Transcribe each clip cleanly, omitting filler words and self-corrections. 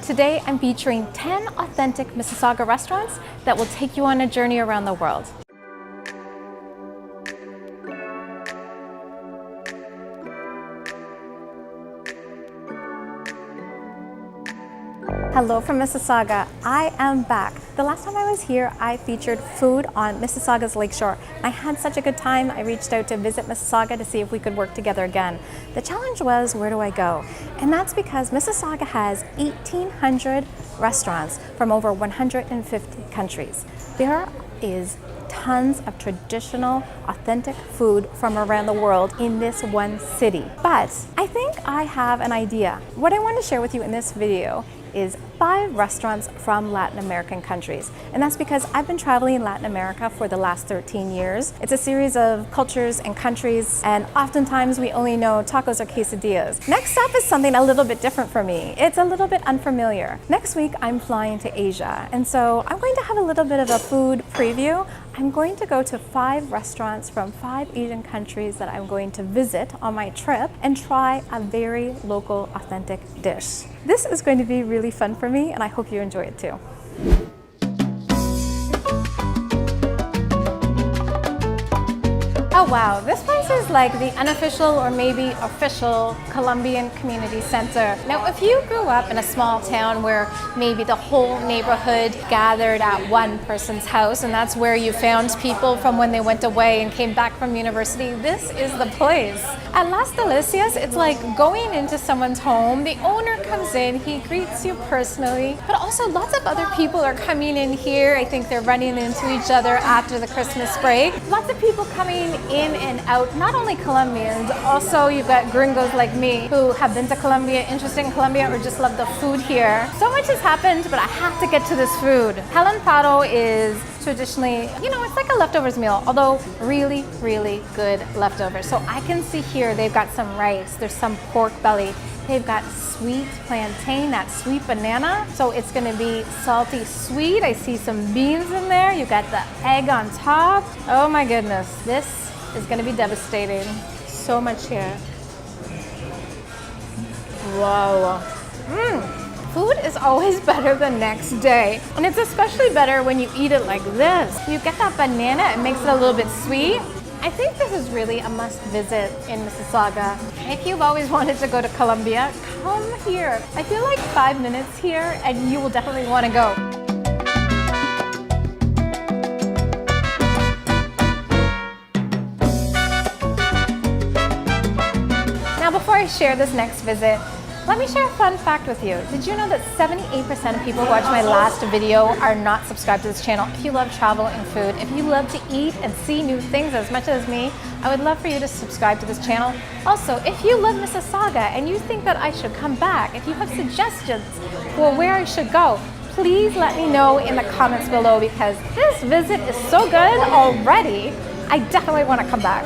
Today I'm featuring 10 authentic Mississauga restaurants that will take you on a journey around the world. Hello from Mississauga. I am back. The last time I was here, I featured food on Mississauga's lakeshore. I had such a good time, I reached out to Visit Mississauga to see if we could work together again. The challenge was, where do I go? And that's because Mississauga has 1,800 restaurants from over 150 countries. There is tons of traditional, authentic food from around the world in this one city. But I think I have an idea. What I want to share with you in this video is 5 restaurants from Latin American countries. And that's because I've been traveling in Latin America for the last 13 years. It's a series of cultures and countries, and oftentimes we only know tacos or quesadillas. Next up is something a little bit different for me. It's a little bit unfamiliar. Next week, I'm flying to Asia, and so I'm going to have a little bit of a food preview. I'm going to go to 5 restaurants from 5 Asian countries that I'm going to visit on my trip and try a very local, authentic dish. This is going to be really fun for me, and I hope you enjoy it too. Oh wow, this place is like the unofficial or maybe official Colombian community center. Now, if you grew up in a small town where maybe the whole neighborhood gathered at one person's house and that's where you found people from when they went away and came back from university, this is the place. At Las Delicias, it's like going into someone's home. The owner comes in, he greets you personally, but also lots of other people are coming in here. I think they're running into each other after the Christmas break. Lots of people coming in and out, not only Colombians, also you've got gringos like me who have been to Colombia, interested in Colombia, or just love the food here. So much has happened, but I have to get to this food. Calentado is traditionally, you know, it's like a leftovers meal, although really, really good leftovers. So I can see here they've got some rice, there's some pork belly, they've got sweet plantain, that sweet banana. So it's gonna be salty sweet. I see some beans in there. You've got the egg on top. Oh my goodness, this is gonna be devastating. So much here. Whoa. Food is always better the next day. And it's especially better when you eat it like this. You get that banana, it makes it a little bit sweet. I think this is really a must visit in Mississauga. If you've always wanted to go to Colombia, come here. I feel like 5 minutes here and you will definitely wanna go. Now, before I share this next visit, let me share a fun fact with you. Did you know that 78% of people who watch my last video are not subscribed to this channel? If you love travel and food, if you love to eat and see new things as much as me, I would love for you to subscribe to this channel. Also, if you love Mississauga and you think that I should come back, if you have suggestions for where I should go, please let me know in the comments below, because this visit is so good already. I definitely want to come back.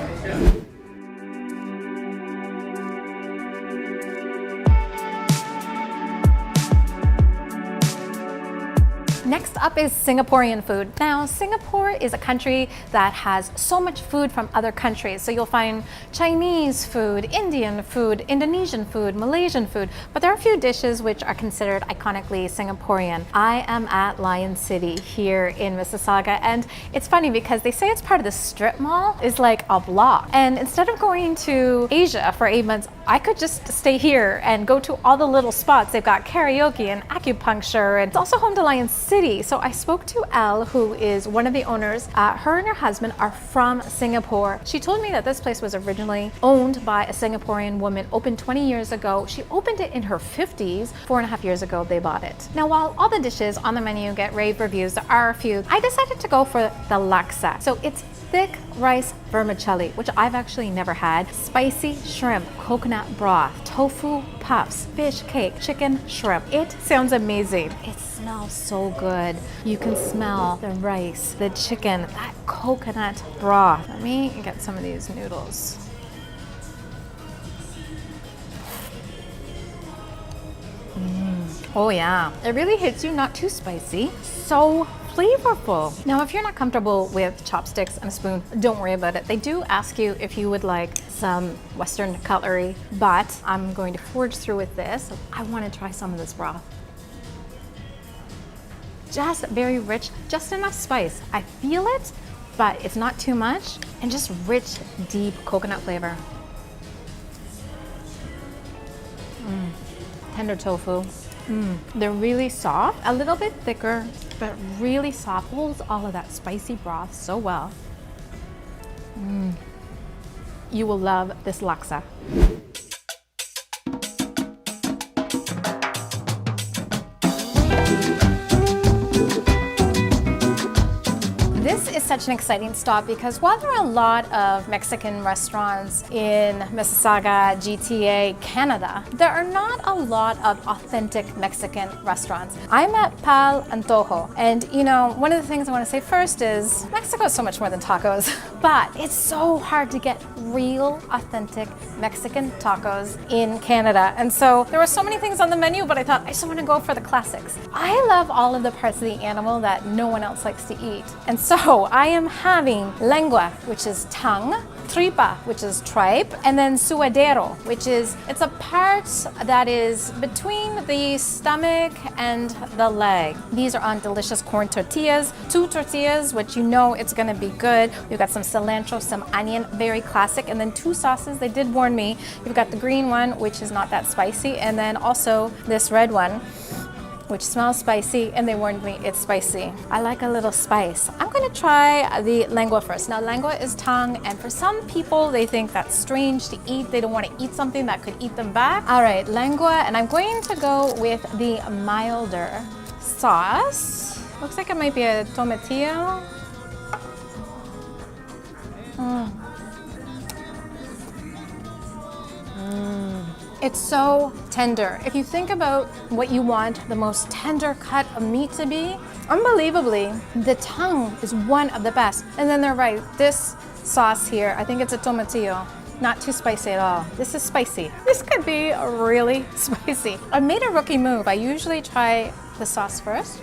Next up is Singaporean food. Now, Singapore is a country that has so much food from other countries. So you'll find Chinese food, Indian food, Indonesian food, Malaysian food, but there are a few dishes which are considered iconically Singaporean. I am at Lion City here in Mississauga, and it's funny because they say it's part of the strip mall. It's like a block. And instead of going to Asia for 8 months, I could just stay here and go to all the little spots. They've got karaoke and acupuncture, and it's also home to Lion City. So I spoke to Elle, who is one of the owners. Her and her husband are from Singapore. She told me that this place was originally owned by a Singaporean woman, opened 20 years ago. She opened it in her 50s. 4.5 years ago, they bought it. Now, while all the dishes on the menu get rave reviews, there are a few. I decided to go for the laksa. So it's thick rice vermicelli, which I've actually never had, spicy shrimp, coconut broth, tofu puffs, fish cake, chicken, shrimp. It sounds amazing. It smells so good. You can smell the rice, the chicken, that coconut broth. Let me get some of these noodles. Oh yeah, it really hits you, not too spicy. So flavorful. Now, if you're not comfortable with chopsticks and a spoon, don't worry about it. They do ask you if you would like some Western cutlery, but I'm going to forge through with this. I want to try some of this broth. just very rich, just enough spice. I feel it, but it's not too much, and just rich, deep coconut flavor. Tender tofu. They're really soft, a little bit thicker, but really soft. Holds all of that spicy broth so well. You will love this laksa. This is such an exciting stop because while there are a lot of Mexican restaurants in Mississauga, GTA, Canada, there are not a lot of authentic Mexican restaurants. I'm at Antojo, and you know, one of the things I want to say first is Mexico is so much more than tacos, but it's so hard to get real, authentic Mexican tacos in Canada. And so there were so many things on the menu, but I thought I just want to go for the classics. I love all of the parts of the animal that no one else likes to eat. And so I am having lengua, which is tongue, tripa, which is tripe, and then suadero, which is, it's a part that is between the stomach and the leg. These are on delicious corn tortillas, 2 tortillas, which you know it's gonna be good. We've got some cilantro, some onion, very classic, and then 2 sauces. They did warn me. You've got the green one, which is not that spicy, and then also this red one, which smells spicy, and they warned me it's spicy. I like a little spice. I'm gonna try the lengua first. Now, lengua is tongue, and for some people, they think that's strange to eat. They don't wanna eat something that could eat them back. All right, lengua, and I'm going to go with the milder sauce. Looks like it might be a tomatillo. It's so tender. If you think about what you want the most tender cut of meat to be, unbelievably, the tongue is one of the best. And then they're right, this sauce here, I think it's a tomatillo. Not too spicy at all. This is spicy. This could be really spicy. I made a rookie move. I usually try the sauce first.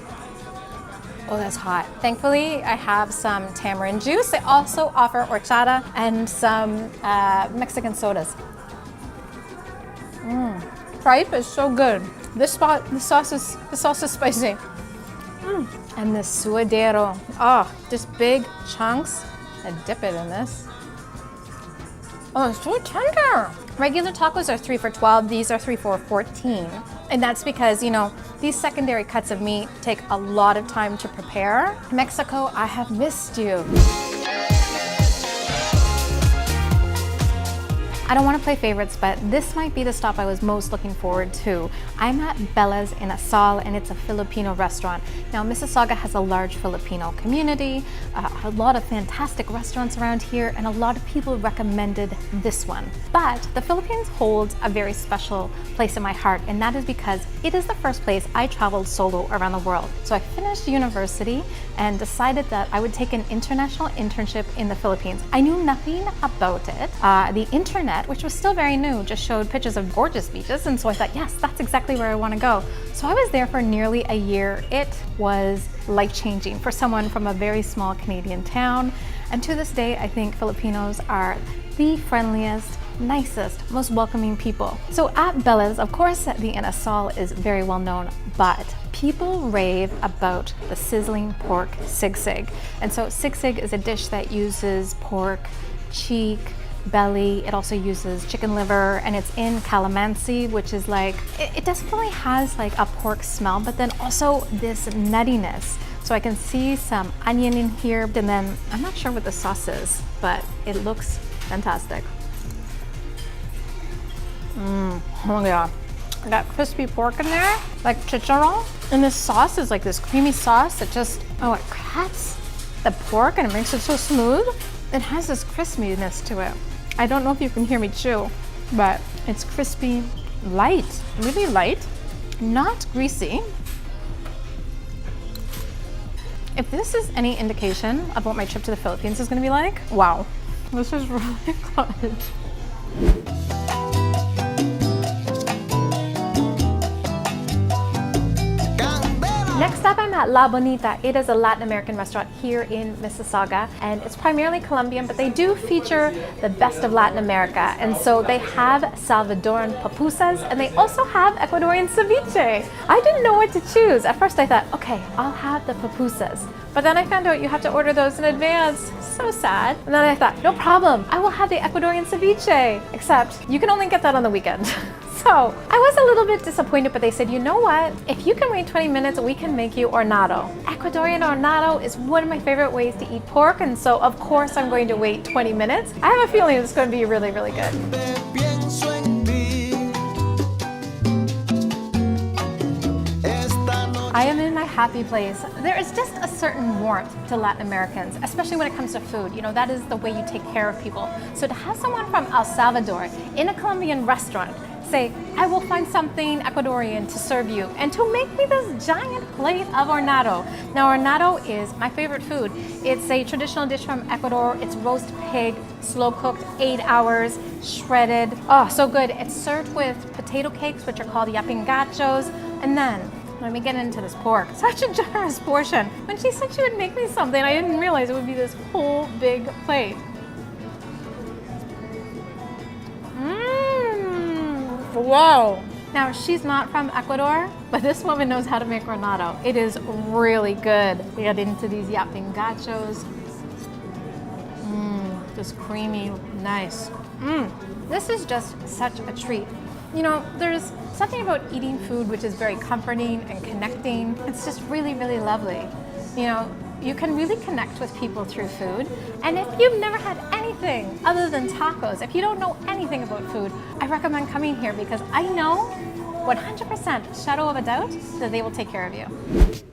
Oh, that's hot. Thankfully, I have some tamarind juice. They also offer horchata and some Mexican sodas. Tripe is so good. The sauce is spicy. And the suadero. Oh, just big chunks. I dip it in this. Oh, it's so tender. Regular tacos are 3 for $12. These are 3 for $14. And that's because, you know, these secondary cuts of meat take a lot of time to prepare. Mexico, I have missed you. I don't want to play favorites, but this might be the stop I was most looking forward to. I'm at Bella's in Asal, and it's a Filipino restaurant. Now, Mississauga has a large Filipino community, a lot of fantastic restaurants around here, and a lot of people recommended this one. But the Philippines holds a very special place in my heart, and that is because it is the first place I traveled solo around the world. So I finished university and decided that I would take an international internship in the Philippines. I knew nothing about it. The internet, which was still very new, just showed pictures of gorgeous beaches, and so I thought, yes, that's exactly where I want to go. So I was there for nearly a year. It was life-changing for someone from a very small Canadian town, and to this day, I think Filipinos are the friendliest, nicest, most welcoming people. So at Bella's, of course, the Inn Asal is very well known, but people rave about the sizzling pork sigsig. And so sigsig is a dish that uses pork, cheek, belly. It also uses chicken liver, and it's in calamansi, which is like, it definitely has like a pork smell, but then also this nuttiness. So I can see some onion in here, and then I'm not sure what the sauce is, but it looks fantastic. Oh yeah. Got crispy pork in there, like chicharron. And this sauce is like this creamy sauce that just, oh, it cuts the pork and it makes it so smooth. It has this crispiness to it. I don't know if you can hear me chew, but it's crispy, light, really light, not greasy. If this is any indication of what my trip to the Philippines is gonna be like, wow, this is really good. Next up, I'm at La Bonita. It is a Latin American restaurant here in Mississauga, and it's primarily Colombian, but they do feature the best of Latin America. And so they have Salvadoran pupusas, and they also have Ecuadorian ceviche. I didn't know what to choose. At first I thought, okay, I'll have the pupusas. But then I found out you have to order those in advance. So sad. And then I thought, no problem, I will have the Ecuadorian ceviche. Except you can only get that on the weekend. So I was a little bit disappointed, but they said, you know what? If you can wait 20 minutes, we can make you hornado. Ecuadorian hornado is one of my favorite ways to eat pork, and so of course I'm going to wait 20 minutes. I have a feeling it's going to be really, really good. I am in my happy place. There is just a certain warmth to Latin Americans, especially when it comes to food. You know, that is the way you take care of people. So to have someone from El Salvador in a Colombian restaurant say, I will find something Ecuadorian to serve you, and to make me this giant plate of hornado. Now, hornado is my favorite food. It's a traditional dish from Ecuador. It's roast pig, slow cooked, 8 hours, shredded. Oh, so good. It's served with potato cakes, which are called yapingachos, and then let me get into this pork. Such a generous portion. When she said she would make me something, I didn't realize it would be this whole big plate. Wow. Now, she's not from Ecuador, but this woman knows how to make hornado. It is really good. We get into these yapingachos. Just creamy, nice. This is just such a treat. You know, there's something about eating food which is very comforting and connecting. It's just really, really lovely. You know, you can really connect with people through food. And if you've never had anything other than tacos, if you don't know anything about food, I recommend coming here because I know 100% shadow of a doubt that they will take care of you.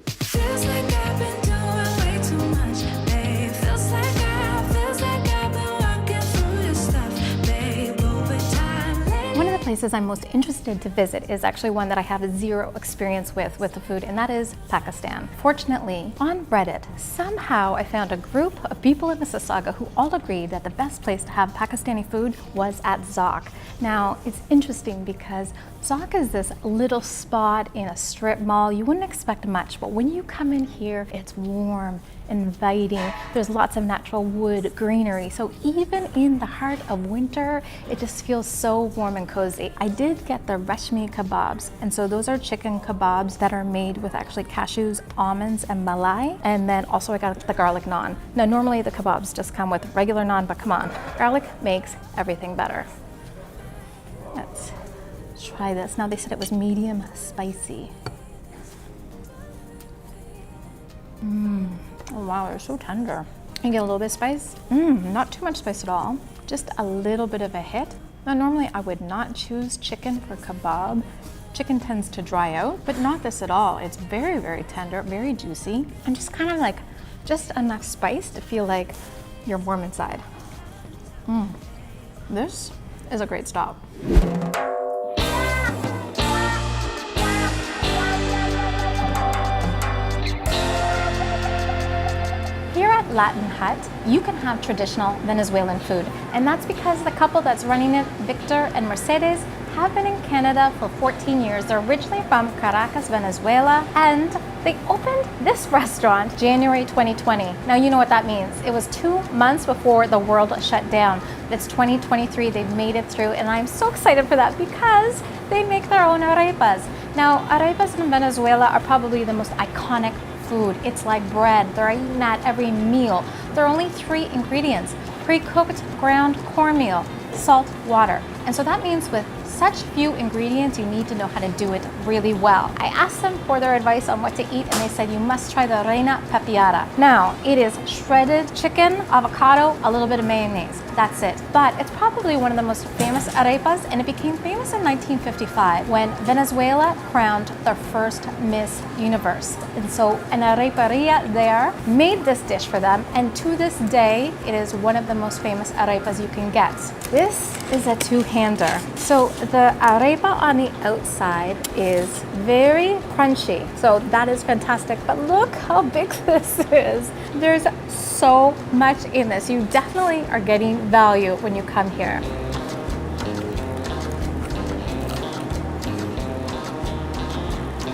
Feels like I've been doing way too much, babe. Feels like I've been working through your stuff, babe, over time. One of the places I'm most interested to visit is actually one that I have zero experience with the food, and that is Pakistan. Fortunately, on Reddit, somehow I found a group of people in Mississauga who all agreed that the best place to have Pakistani food was at Zok. Now, it's interesting because Zok is this little spot in a strip mall. You wouldn't expect much, but when you come in here, it's warm, inviting. There's lots of natural wood, greenery. So even in the heart of winter, it just feels so warm and cozy. I did get the reshmi kababs, and so those are chicken kebabs that are made with actually cashews, almonds, and malai. And then also I got the garlic naan. Now normally the kebabs just come with regular naan, but come on, garlic makes everything better. Let's try this. Now they said it was medium spicy. Oh wow, they're so tender. You get a little bit of spice. Not too much spice at all. Just a little bit of a hit. Now normally I would not choose chicken for kebab. Chicken tends to dry out, but not this at all. It's very, very tender, very juicy, and just kind of like, just enough spice to feel like you're warm inside. This is a great stop. Here at Latin Hut, you can have traditional Venezuelan food, and that's because the couple that's running it, Victor and Mercedes, have been in Canada for 14 years. They're originally from Caracas, Venezuela, and they opened this restaurant January 2020. Now you know what that means. It was 2 months before the world shut down. It's 2023, they've made it through, and I'm so excited for that because they make their own arepas. Now, arepas in Venezuela are probably the most iconic food. It's like bread. They're eaten at every meal. There are only 3 ingredients: pre-cooked ground cornmeal, salt, water. And so that means with such few ingredients, you need to know how to do it really well. I asked them for their advice on what to eat, and they said you must try the reina pepiada. Now, it is shredded chicken, avocado, a little bit of mayonnaise. That's it. But it's probably one of the most famous arepas, and it became famous in 1955 when Venezuela crowned their first Miss Universe. And so an areparia there made this dish for them, and to this day, it is one of the most famous arepas you can get. This is a two-hander. So the arepa on the outside is very crunchy, so that is fantastic, but look how big this is. There's so much in this. You definitely are getting value when you come here.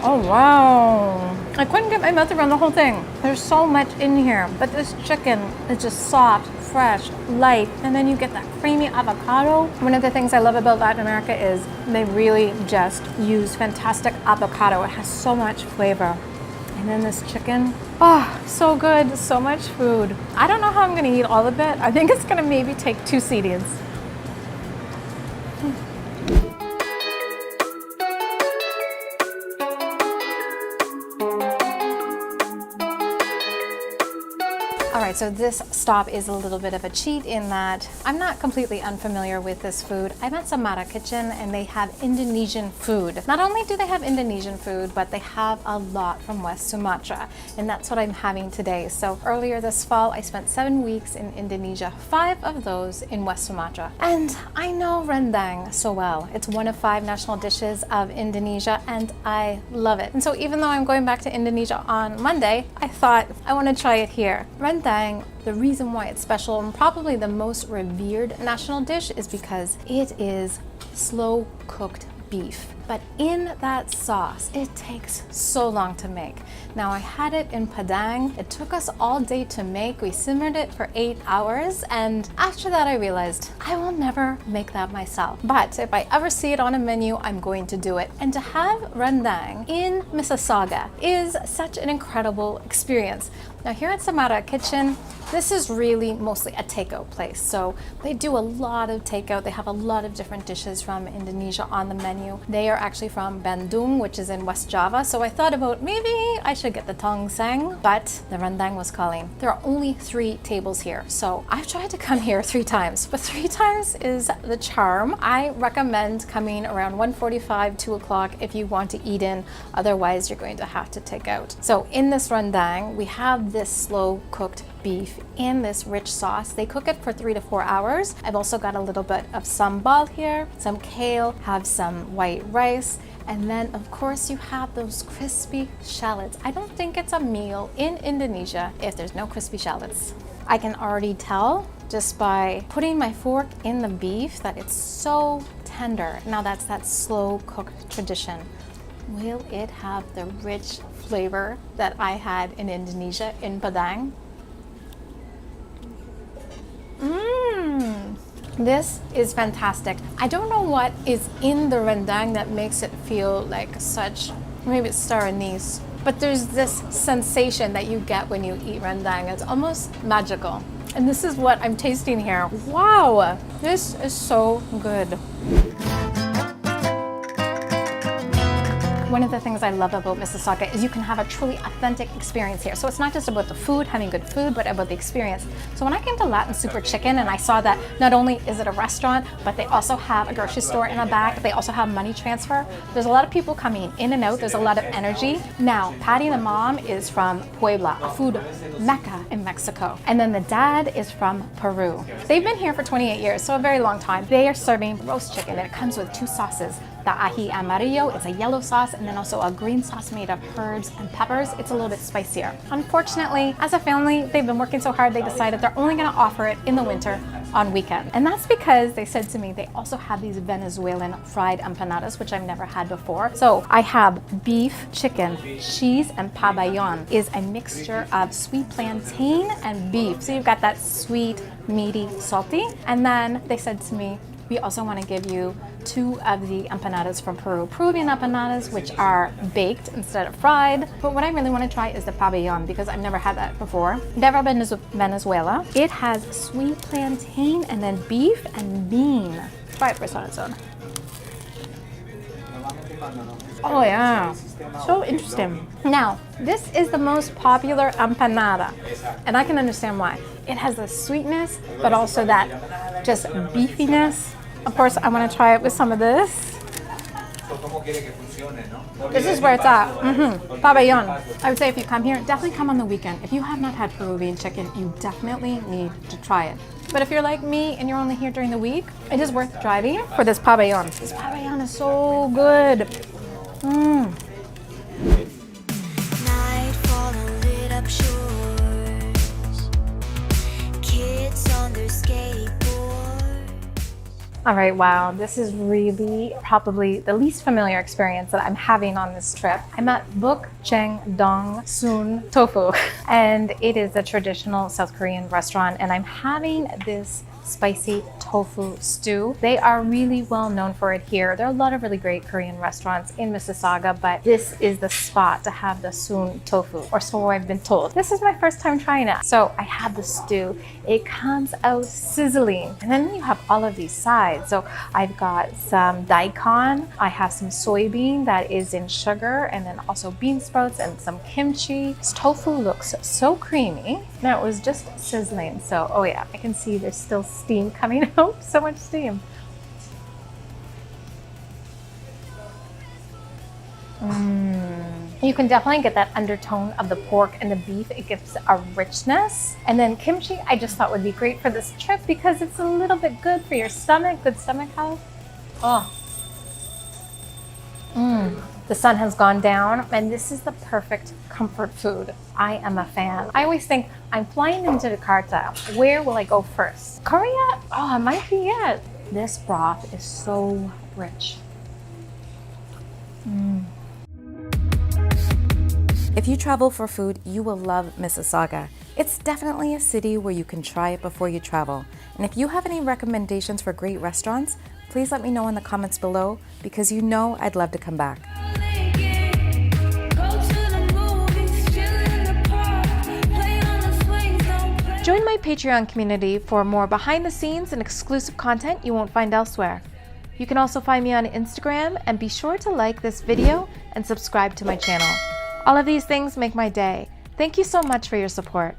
Oh wow, I couldn't get my mouth around the whole thing. There's so much in here, but this chicken is just soft, fresh, light, and then you get that creamy avocado. One of the things I love about Latin America is they really just use fantastic avocado. It has so much flavor. And then this chicken, oh, so good, so much food. I don't know how I'm gonna eat all of it. I think it's gonna maybe take 2 sittings. All right, so this stop is a little bit of a cheat in that I'm not completely unfamiliar with this food. I'm at Samara Kitchen and they have Indonesian food. Not only do they have Indonesian food, but they have a lot from West Sumatra, and that's what I'm having today. So earlier this fall, I spent 7 weeks in Indonesia, 5 of those in West Sumatra. And I know rendang so well. It's one of 5 national dishes of Indonesia and I love it. And so even though I'm going back to Indonesia on Monday, I thought I want to try it here. Rendang, the reason why it's special and probably the most revered national dish is because it is slow cooked beef. But in that sauce, it takes so long to make. Now I had it in Padang. It took us all day to make. We simmered it for 8 hours. And after that, I realized I will never make that myself. But if I ever see it on a menu, I'm going to do it. And to have rendang in Mississauga is such an incredible experience. Now here at Samara Kitchen, this is really mostly a takeout place. So they do a lot of takeout. They have a lot of different dishes from Indonesia on the menu. They are actually from Bandung, which is in West Java. So I thought about maybe I should get the tongseng, but the rendang was calling. There are only 3 tables here. So I've tried to come here 3 times, but 3 times is the charm. I recommend coming around 1:45, 2 o'clock if you want to eat in. Otherwise, you're going to have to take out. So in this rendang, we have this slow cooked beef in this rich sauce. They cook it for 3 to 4 hours. I've also got a little bit of sambal here, some kale, have some white rice, and then of course you have those crispy shallots. I don't think it's a meal in Indonesia if there's no crispy shallots. I can already tell just by putting my fork in the beef that it's so tender. Now that's that slow cooked tradition. Will it have the rich flavor that I had in Indonesia in Padang? This is fantastic. I don't know what is in the rendang that makes it feel like such, maybe it's star anise, but there's this sensation that you get when you eat rendang. It's almost magical. And this is what I'm tasting here. Wow, this is so good. One of the things I love about Mississauga is you can have a truly authentic experience here. So it's not just about the food, having good food, but about the experience. So when I came to Latin Super Chicken and I saw that not only is it a restaurant, but they also have a grocery store in the back, they also have money transfer. There's a lot of people coming in and out, there's a lot of energy. Now, Patty the mom is from Puebla, a food mecca in Mexico. And then the dad is from Peru. They've been here for 28 years, so a very long time. They are serving roast chicken and it comes with 2 sauces. The ají amarillo, it's a yellow sauce, and then also a green sauce made of herbs and peppers. It's a little bit spicier. Unfortunately, as a family, they've been working so hard, they decided they're only gonna offer it in the winter on weekend. And that's because they said to me, they also have these Venezuelan fried empanadas, which I've never had before. So I have beef, chicken, cheese, and pabellón is a mixture of sweet plantain and beef. So you've got that sweet, meaty, salty. And then they said to me, we also want to give you 2 of the empanadas from Peru. Peruvian empanadas, which are baked instead of fried. But what I really want to try is the pabellón because I've never had that before. Never been to Venezuela. It has sweet plantain and then beef and bean. Try it first on its own. Oh yeah, so interesting. Now, this is the most popular empanada, and I can understand why. It has the sweetness, but also that just beefiness. Of course, I want to try it with some of this. This is where it's at. Pabellón. I would say if you come here, definitely come on the weekend. If you have not had Peruvian chicken, you definitely need to try it. But if you're like me and you're only here during the week, it is worth driving for this pabellón. This pabellón is so good. Nightfall and lit up shores, kids on their skateboards. All right, wow, this is really probably the least familiar experience that I'm having on this trip. I'm at Buk Changdong Soon Tofu, and it is a traditional South Korean restaurant, and I'm having this spicy tofu stew. They are really well known for it here. There are a lot of really great Korean restaurants in Mississauga, but this is the spot to have the soon tofu, or so I've been told. This is my first time trying it. So I had the stew. It comes out sizzling. And then you have all of these sides. So I've got some daikon. I have some soybean that is in sugar, and then also bean sprouts and some kimchi. This tofu looks so creamy. Now it was just sizzling. So, oh yeah, I can see there's still steam coming out. So much steam. You can definitely get that undertone of the pork and the beef. It gives a richness. And then kimchi, I just thought would be great for this trip because it's a little bit good for your stomach, good stomach health. Oh. The sun has gone down, and this is the perfect comfort food. I am a fan. I always think, I'm flying into Jakarta. Where will I go first? Korea? Oh, it might be it. This broth is so rich. If you travel for food, you will love Mississauga. It's definitely a city where you can try it before you travel. And if you have any recommendations for great restaurants, please let me know in the comments below, because you know I'd love to come back. Join my Patreon community for more behind the scenes and exclusive content you won't find elsewhere. You can also find me on Instagram, and be sure to like this video and subscribe to my channel. All of these things make my day. Thank you so much for your support.